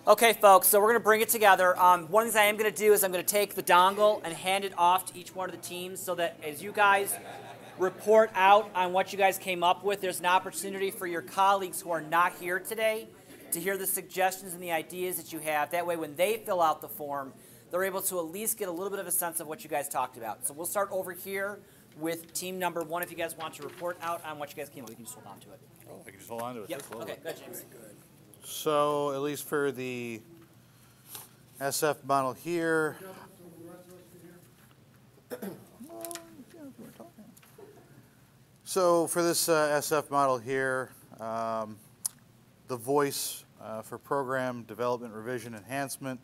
Okay, folks, so we're going to bring it together. One thing I am going to do is I'm going to take the dongle and hand it off to each one of the teams so that as you guys report out on what you guys came up with, there's an opportunity for your colleagues who are not here today to hear the suggestions and the ideas that you have. That way, when they fill out the form, they're able to at least get a little bit of a sense of what you guys talked about. So we'll start over here with team number one. If you guys want to report out on what you guys came up with, you can just hold on to it. Oh, I can just hold on to it. Yep. Okay, good, James. So, at least for the SF model here, so for this SF model here, the voice for program development, revision, enhancement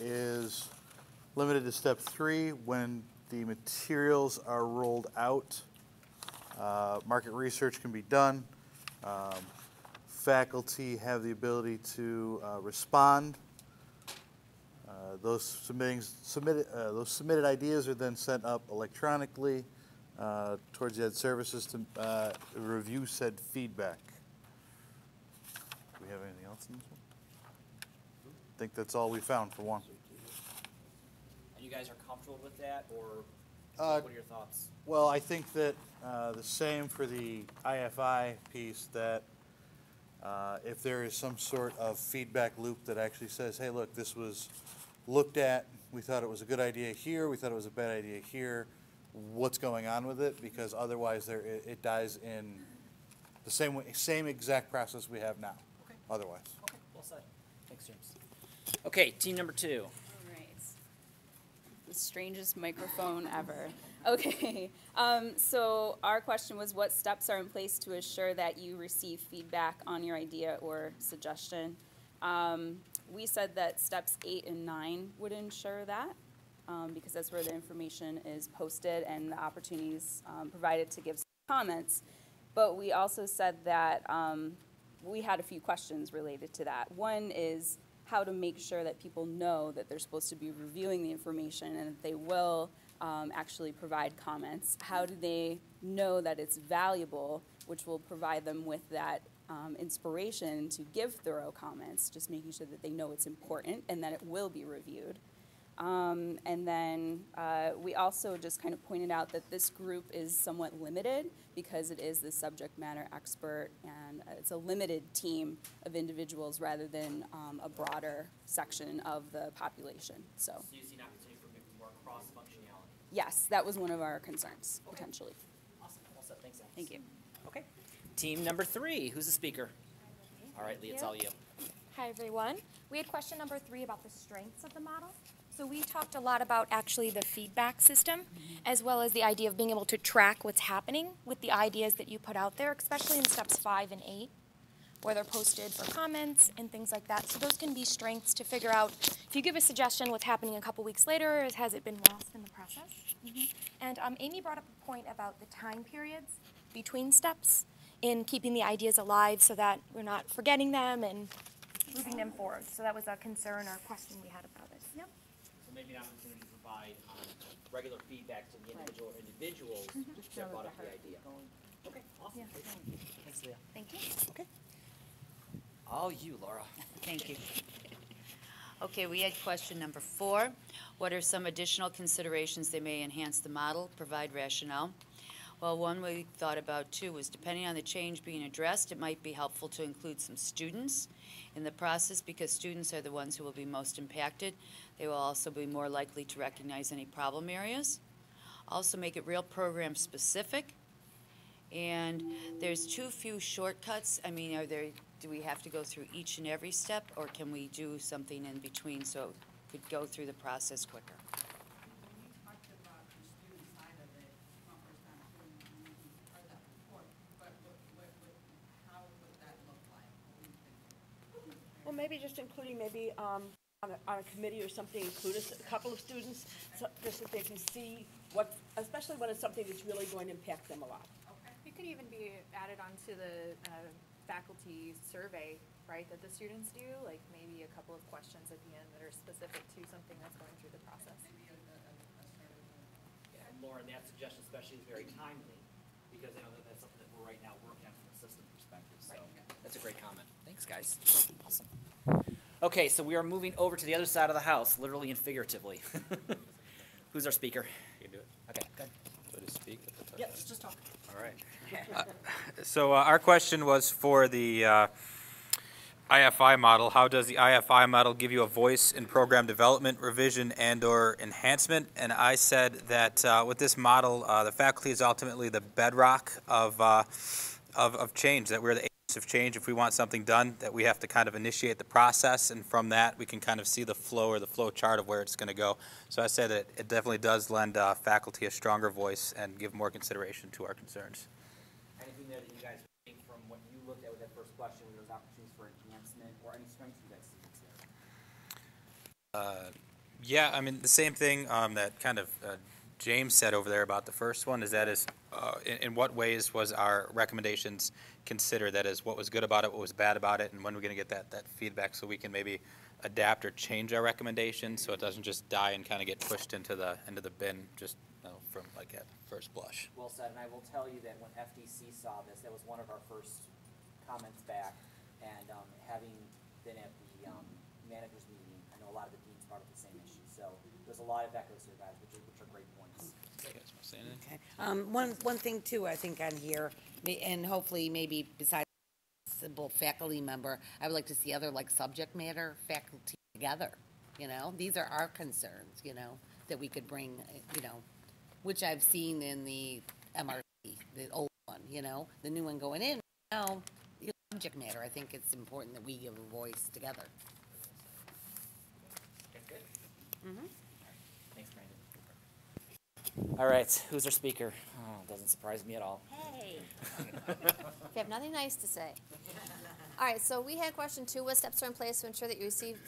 is limited to step 3 when the materials are rolled out. Market research can be done. Faculty have the ability to respond. Those submitted ideas are then sent up electronically towards the Ed Services to review said feedback. Do we have anything else in this one? I think that's all we found for one. And you guys are comfortable with that, or what are your thoughts? Well, I think that the same for the IFI piece, that if there is some sort of feedback loop that actually says, hey, look, this was looked at, we thought it was a good idea here, we thought it was a bad idea here, what's going on with it? Because otherwise it dies in the same exact process we have now. Okay. Otherwise. Okay, well said. Thanks, James. Okay, team number 2. All right. The strangest microphone ever. Okay, so our question was, what steps are in place to assure that you receive feedback on your idea or suggestion? We said that steps 8 and 9 would ensure that, because that's where the information is posted and the opportunities provided to give comments. But we also said that we had a few questions related to that. One is how to make sure that people know that they're supposed to be reviewing the information and that they will actually provide comments. How do they know that it's valuable, which will provide them with that inspiration to give thorough comments, just making sure that they know it's important and that it will be reviewed. And then we also just kind of pointed out that this group is somewhat limited because it is the subject matter expert, and it's a limited team of individuals rather than a broader section of the population. So you see an opportunity for maybe more cross-functionality? Yes, that was one of our concerns, potentially. Awesome. Well said. Thanks, Alex. Thank you. Okay. Team number 3. Who's the speaker? All right, Lee, it's all you. Hi, everyone. We had question number 3 about the strengths of the model. So we talked a lot about actually the feedback system, as well as the idea of being able to track what's happening with the ideas that you put out there, especially in steps 5 and 8, where they're posted for comments and things like that. So those can be strengths to figure out, if you give a suggestion, what's happening a couple weeks later, or has it been lost in the process? And Amy brought up a point about the time periods between steps in keeping the ideas alive so that we're not forgetting them and moving them forward. So that was a concern or question we had about it. Yep. So maybe an opportunity to provide regular feedback to the individuals that brought up the idea. Okay, awesome. Yeah. Thanks, Leah. Thank you. Okay. All you, Laura. Thank you. Okay, we had question number 4. What are some additional considerations that may enhance the model, provide rationale? Well, one we thought about too was, depending on the change being addressed, it might be helpful to include some students in the process, because students are the ones who will be most impacted. They will also be more likely to recognize any problem areas. Also make it real program specific. And there's too few shortcuts. I mean, do we have to go through each and every step, or can we do something in between so it could go through the process quicker? Well, maybe just including maybe on a committee or something, include a couple of students, so just that they can see what, especially when it's something that's really going to impact them a lot. Okay. It could even be added onto the faculty survey, right, that the students do, like maybe a couple of questions at the end that are specific to something that's going through the process. Yeah, and Lauren, that suggestion especially is very timely, because I know that that's something that we're right now working on from a system perspective. So that's a great comment. Thanks, guys. Awesome. Okay, so we are moving over to the other side of the house, literally and figuratively. Who's our speaker? You can do it. Okay, good. So to speak at the top. Yeah, just talk. All right. So our question was for the IFI model. How does the IFI model give you a voice in program development, revision, and/or enhancement? And I said that with this model, the faculty is ultimately the bedrock of change. That we're the agents of change. If we want something done, that we have to kind of initiate the process, and from that we can kind of see the flow or the flow chart of where it's going to go. So I said that it definitely does lend faculty a stronger voice and give more consideration to our concerns. Anything there that you guys think from what you looked at with that first question, where there's opportunities for enhancement or any strengths you guys see there? Yeah, I mean, the same thing that kind of James said over there about the first one, is that is, in what ways was our recommendations considered? That is, what was good about it, what was bad about it, and when we're going to get that feedback so we can maybe adapt or change our recommendations so it doesn't just die and kind of get pushed into the bin just from like at first blush. Well said, and I will tell you that when FDC saw this, that was one of our first comments back, and having been at the managers meeting, I know a lot of the deans brought up the same issue, so there's a lot of echoes here, guys, which are great points. Okay. One thing too, I think on here, and hopefully maybe besides simple faculty member, I would like to see other like subject matter faculty together. You know, these are our concerns. You know, that we could bring. You know, which I've seen in the MRC, the old one. You know, the new one going in. Now, the subject matter. I think it's important that we give a voice together. Mm-hmm. Thanks, Brandon. All right, who's our speaker? Oh, doesn't surprise me at all. Hey. You have nothing nice to say. All right, so we had question 2, what steps are in place to ensure that you receive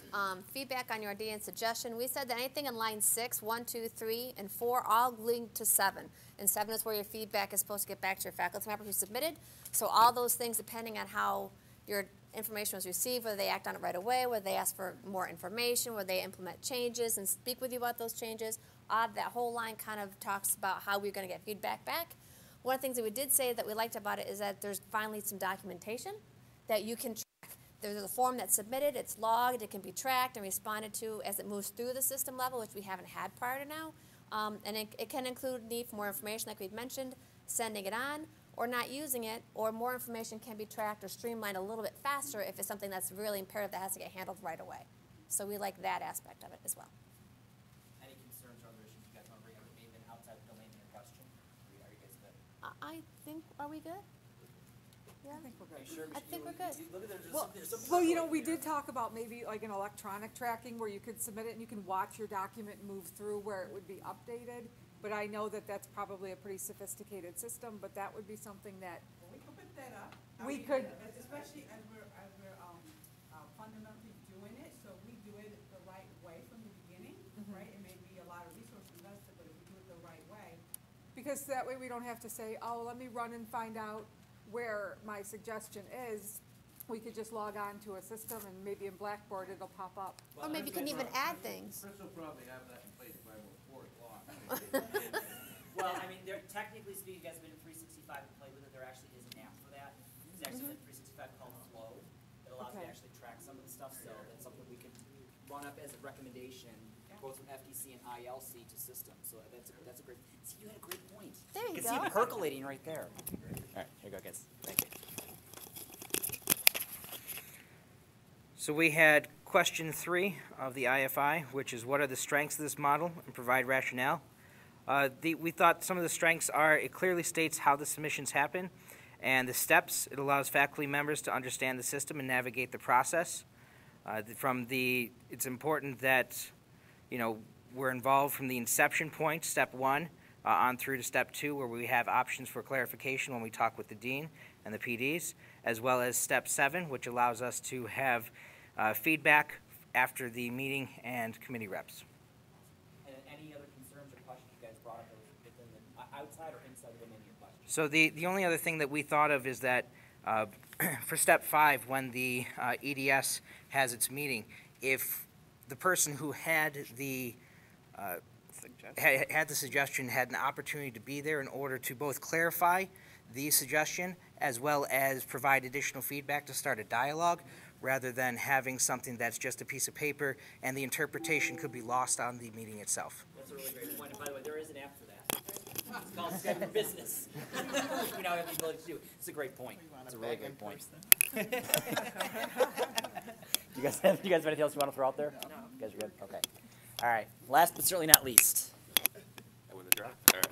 feedback on your idea and suggestion? We said that anything in line 6, 1, 2, 3, and 4 all link to 7. And 7 is where your feedback is supposed to get back to your faculty member who submitted. So all those things, depending on how your information was received, whether they act on it right away, whether they ask for more information, whether they implement changes and speak with you about those changes, that whole line kind of talks about how we're going to get feedback back. One of the things that we did say that we liked about it is that there's finally some documentation that you can track. There's a form that's submitted, it's logged, it can be tracked and responded to as it moves through the system level, which we haven't had prior to now. And it can include need for more information, like we've mentioned, sending it on, or not using it, or more information can be tracked or streamlined a little bit faster if it's something that's really imperative that has to get handled right away. So we like that aspect of it as well. Any concerns or other issues you guys want to bring up that may have been outside the domain of your question? Are you guys good? I think, are we good? Yeah. I think we're good. Are you sure? I think we're good. Look at there's Well, something well, you know, we did talk about maybe like an electronic tracking where you could submit it and you can watch your document move through where it would be updated. But I know that that's probably a pretty sophisticated system, but that would be something that We could put that up. we could, Especially as we're fundamentally doing it, so if we do it the right way from the beginning, right? It may be a lot of resources invested, but if we do it the right way. because that way we don't have to say, oh, let me run and find out where my suggestion is. We could just log on to a system and maybe in Blackboard it'll pop up. Or maybe you can even add things. Chris will probably have that in place by about 4 o'clock. Well, I mean, technically speaking, you guys have been in 365 and played with it. There actually is an app for that. There's actually a 365 called Flow that allows you to Okay. actually track some of the stuff. So that's something we can run up as a recommendation, both from FDC and ILC to systems. So that's a great. See, you had a great point. There you can see go. it percolating right there. All right, here you go, guys. Thank you. So we had question 3 of the IFI, which is what are the strengths of this model and provide rationale. We thought some of the strengths are it clearly states how the submissions happen and the steps. It allows faculty members to understand the system and navigate the process. It's important that, you know, we're involved from the inception point, step 1, on through to step 2, where we have options for clarification when we talk with the dean and the PDs, as well as step 7, which allows us to have feedback after the meeting and committee reps. And any other concerns or questions you guys brought up that was within the outside or inside the domain of your question? So the only other thing that we thought of is that for step 5, when the EDS has its meeting, if the person who had the had the suggestion had an opportunity to be there in order to both clarify the suggestion as well as provide additional feedback to start a dialogue, rather than having something that's just a piece of paper and the interpretation could be lost on the meeting itself. That's a really great point. And by the way, there is an app for that. It's called Skype for Business. We now have the ability to do it. It's a great point. It's a really great point. Do you guys have anything else you want to throw out there? No. You guys are good? Okay. All right. Last but certainly not least. I win the draw? All right.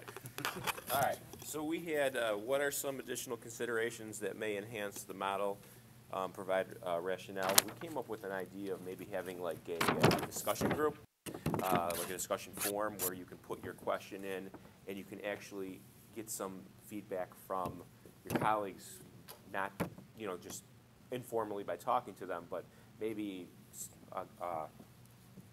All right. So we had, what are some additional considerations that may enhance the model, provide rationale? We came up with an idea of maybe having like a discussion group, like a discussion forum where you can put your question in and you can actually get some feedback from your colleagues, not, you know, just informally by talking to them, but maybe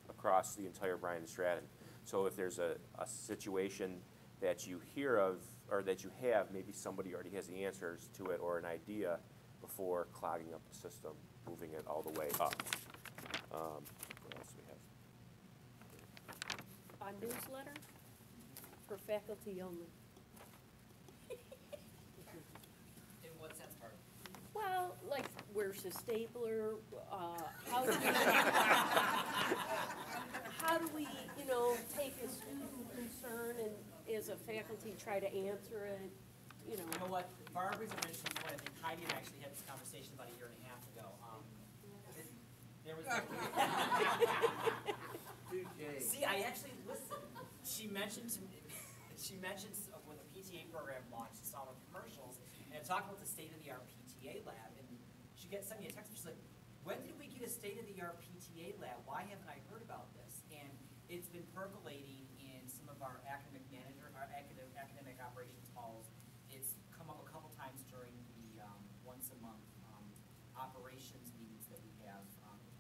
across the entire Bryan Stratton. So if there's a situation that you hear of or that you have, maybe somebody already has the answers to it or an idea before clogging up the system, moving it all the way up. What else do we have? A newsletter for faculty only. In what sense, Barbara? Well, like, where's the stapler? How do we, you know, take a student concern and as a faculty try to answer it, you know? You know what? Barbara's original point, I think Heidi and I actually had this conversation about a year and a half ago. There was See, I actually listened. She mentioned to me, when the PTA program launched, she saw the commercials, and it talked about the state-of-the-art PTA lab, and she sent me a text, she's like, when did we get a state-of-the-art PTA lab? Why haven't I heard about this? And it's been percolating in some of our academic operations calls. It's come up a couple times during the once-a-month operations meetings that we have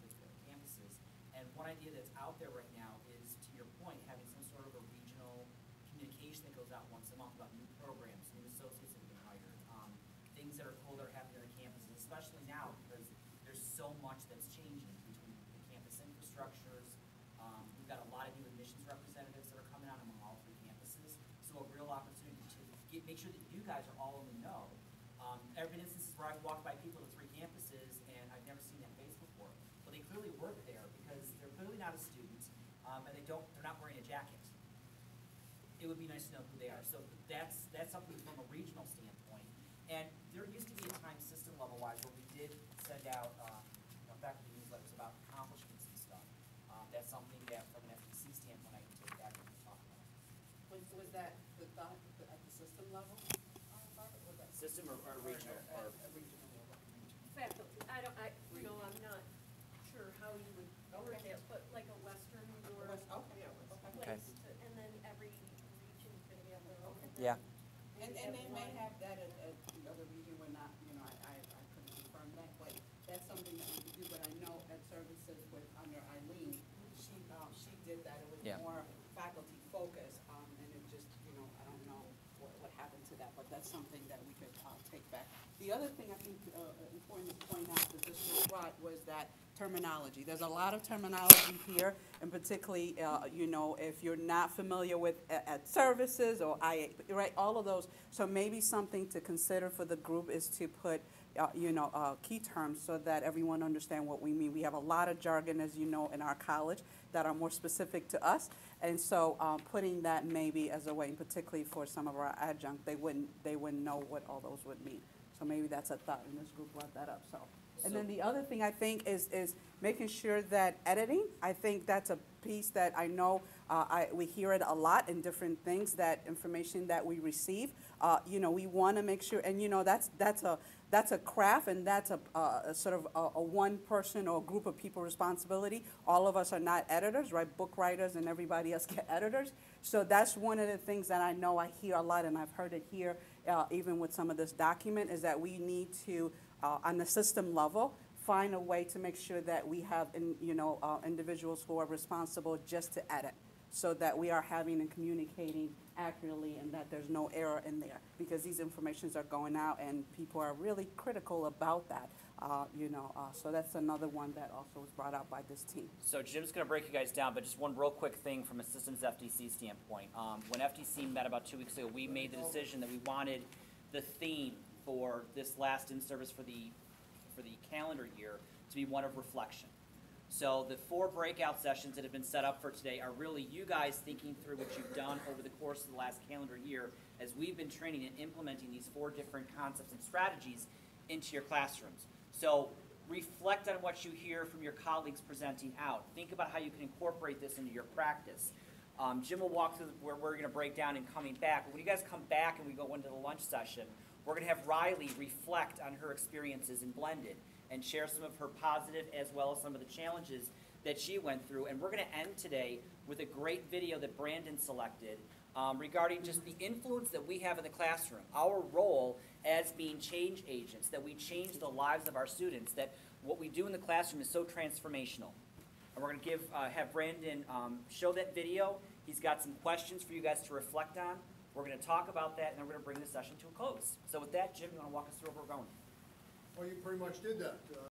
with the campuses. And one idea that's out there right now is, to your point, having some sort of a regional communication that goes out once a month about new programs, new associates that have been hired, things that are cool that are happening on the campuses, especially now because there's so much that's changing between the campus infrastructures. We've got a lot of new admissions representatives that are coming on among all three campuses, so a real opportunity to make sure that you guys are all in the know. There have been instances where I've walked by people at 3 campuses and I've never seen that face before, but they clearly work there because they're clearly not a student, and they're not wearing a jacket. It would be nice to know who they are. So that's something from a regional standpoint. And there used to be a time system level-wise where we did send out faculty newsletters about accomplishments and stuff. That's something that, from an FTC standpoint, I can take back and talk about. Was that the thought at the system level? System or regional? Or regional level. Faculty, I'm not sure how you would work it, but like a Western or place, and then every region can have their own. Yeah. And they may have that at the other region, we're not, I couldn't confirm that, but that's something that we could do. But I know at services under Eileen, she did that. It was more faculty focused, and it just, I don't know what happened to that, but that's something that we could take back. The other thing I think important to point out that this was brought was that terminology. There's a lot of terminology here, and particularly, if you're not familiar with at services or right, all of those. So maybe something to consider for the group is to put, key terms so that everyone understands what we mean. We have a lot of jargon, as you know, in our college that are more specific to us, and so putting that maybe as a way, and particularly for some of our adjunct, they wouldn't know what all those would mean. So maybe that's a thought, and this group brought that up. And then the other thing I think is making sure that editing, I think that's a piece that I know we hear it a lot in different things, that information that we receive, we want to make sure, and that's a craft, and that's a sort of a one person or a group of people responsibility. All of us are not editors, right? Book writers and everybody else get editors. So that's one of the things that I know I hear a lot, and I've heard it here, even with some of this document, is that we need to, on the system level, find a way to make sure that we have, individuals who are responsible just to edit, so that we are having and communicating accurately and that there's no error in there, because these informations are going out and people are really critical about that. So that's another one that also was brought out by this team. So Jim's going to break you guys down, but just one real quick thing from a systems FTC standpoint. When FTC met about 2 weeks ago, we made the decision that we wanted the theme for this last in-service for the calendar year to be one of reflection. So the 4 breakout sessions that have been set up for today are really you guys thinking through what you've done over the course of the last calendar year as we've been training and implementing these 4 different concepts and strategies into your classrooms. So reflect on what you hear from your colleagues presenting out. Think about how you can incorporate this into your practice. Jim will walk through where we're going to break down and coming back. But when you guys come back and we go into the lunch session, we're going to have Riley reflect on her experiences in Blended and share some of her positive as well as some of the challenges that she went through. And we're going to end today with a great video that Brandon selected regarding just the influence that we have in the classroom, our role as being change agents, that we change the lives of our students, that what we do in the classroom is so transformational. And we're going to have Brandon show that video. He's got some questions for you guys to reflect on. We're going to talk about that, and then we're going to bring the session to a close. So with that, Jim, you want to walk us through where we're going? Well, you pretty much did that.